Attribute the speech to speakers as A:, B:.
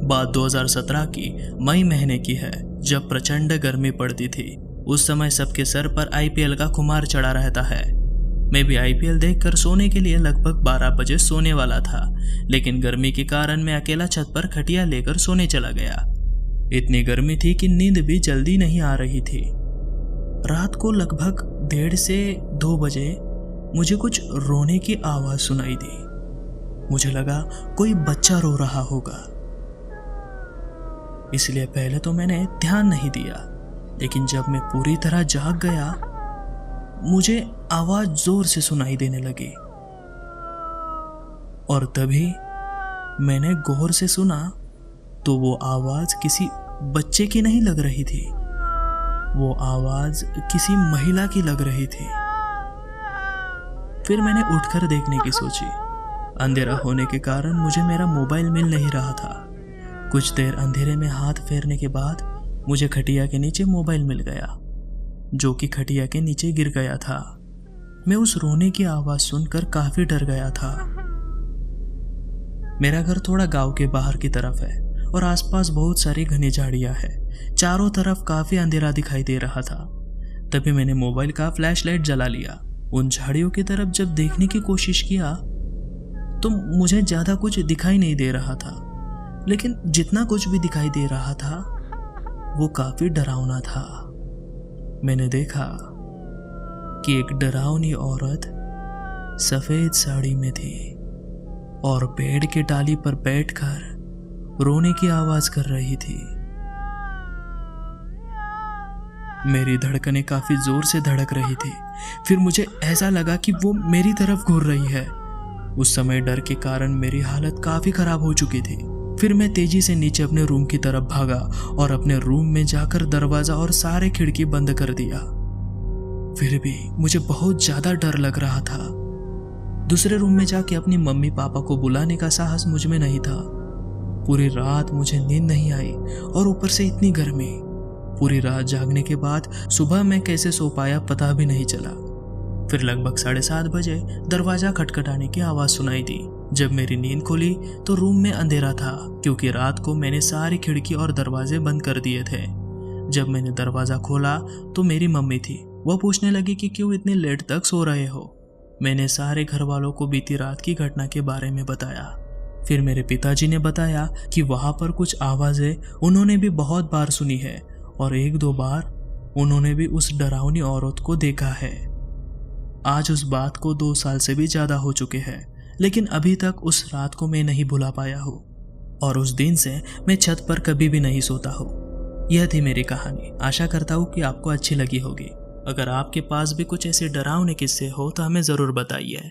A: बात 2017 की मई महीने की है, जब प्रचंड गर्मी पड़ती थी। उस समय सबके सर पर आईपीएल का खुमार चढ़ा रहता है। मैं भी आईपीएल देखकर सोने के लिए लगभग 12 बजे सोने वाला था, लेकिन गर्मी के कारण मैं अकेला छत पर खटिया लेकर सोने चला गया। इतनी गर्मी थी कि नींद भी जल्दी नहीं आ रही थी। रात को लगभग 1:30 से 2 बजे मुझे कुछ रोने की आवाज सुनाई दी। मुझे लगा कोई बच्चा रो रहा होगा, इसलिए पहले तो मैंने ध्यान नहीं दिया, लेकिन जब मैं पूरी तरह जाग गया मुझे आवाज जोर से सुनाई देने लगी और तभी मैंने गौर से सुना तो वो आवाज किसी बच्चे की नहीं लग रही थी, वो आवाज किसी महिला की लग रही थी। फिर मैंने उठकर देखने की सोची। अंधेरा होने के कारण मुझे मेरा मोबाइल मिल नहीं रहा था। कुछ देर अंधेरे में हाथ फेरने के बाद मुझे खटिया के नीचे मोबाइल मिल गया, जो कि खटिया के नीचे गिर गया था। मैं उस रोने की आवाज सुनकर काफी डर गया था। मेरा घर थोड़ा गांव के बाहर की तरफ है और आसपास बहुत सारी घनी झाड़ियां हैं। चारों तरफ काफी अंधेरा दिखाई दे रहा था। तभी मैंने मोबाइल का फ्लैशलाइट जला लिया। उन झाड़ियों की तरफ जब देखने की कोशिश किया तो मुझे ज्यादा कुछ दिखाई नहीं दे रहा था, लेकिन जितना कुछ भी दिखाई दे रहा था वो काफी डरावना था। मैंने देखा कि एक डरावनी औरत सफेद साड़ी में थी और पेड़ की डाली पर बैठकर रोने की आवाज कर रही थी। मेरी धड़कनें काफी जोर से धड़क रही थी। फिर मुझे ऐसा लगा कि वो मेरी तरफ घूर रही है। उस समय डर के कारण मेरी हालत काफी खराब हो चुकी थी। फिर मैं तेजी से नीचे अपने रूम की तरफ भागा और अपने रूम में जाकर दरवाजा और सारे खिड़की बंद कर दिया। फिर भी मुझे बहुत ज्यादा डर लग रहा था। दूसरे रूम में जाके अपनी मम्मी पापा को बुलाने का साहस मुझ में नहीं था। पूरी रात मुझे नींद नहीं आई और ऊपर से इतनी गर्मी। पूरी रात जागने के बाद सुबह मैं कैसे सो पाया पता भी नहीं चला। फिर लगभग 7:30 बजे दरवाजा खटखटाने की आवाज सुनाई दी। जब मेरी नींद खुली तो रूम में अंधेरा था, क्योंकि रात को मैंने सारी खिड़की और दरवाजे बंद कर दिए थे। जब मैंने दरवाजा खोला तो मेरी मम्मी थी। वह पूछने लगी कि क्यों इतने लेट तक सो रहे हो। मैंने सारे घर वालों को बीती रात की घटना के बारे में बताया। फिर मेरे पिताजी ने बताया कि वहां पर कुछ आवाजें उन्होंने भी बहुत बार सुनी है और 1-2 बार उन्होंने भी उस डरावनी औरत को देखा है। आज उस बात को 2 साल से भी ज्यादा हो चुके हैं, लेकिन अभी तक उस रात को मैं नहीं भुला पाया हूँ और उस दिन से मैं छत पर कभी भी नहीं सोता हूँ। यह थी मेरी कहानी। आशा करता हूँ कि आपको अच्छी लगी होगी। अगर आपके पास भी कुछ ऐसे डरावने किस्से हो तो हमें ज़रूर बताइए।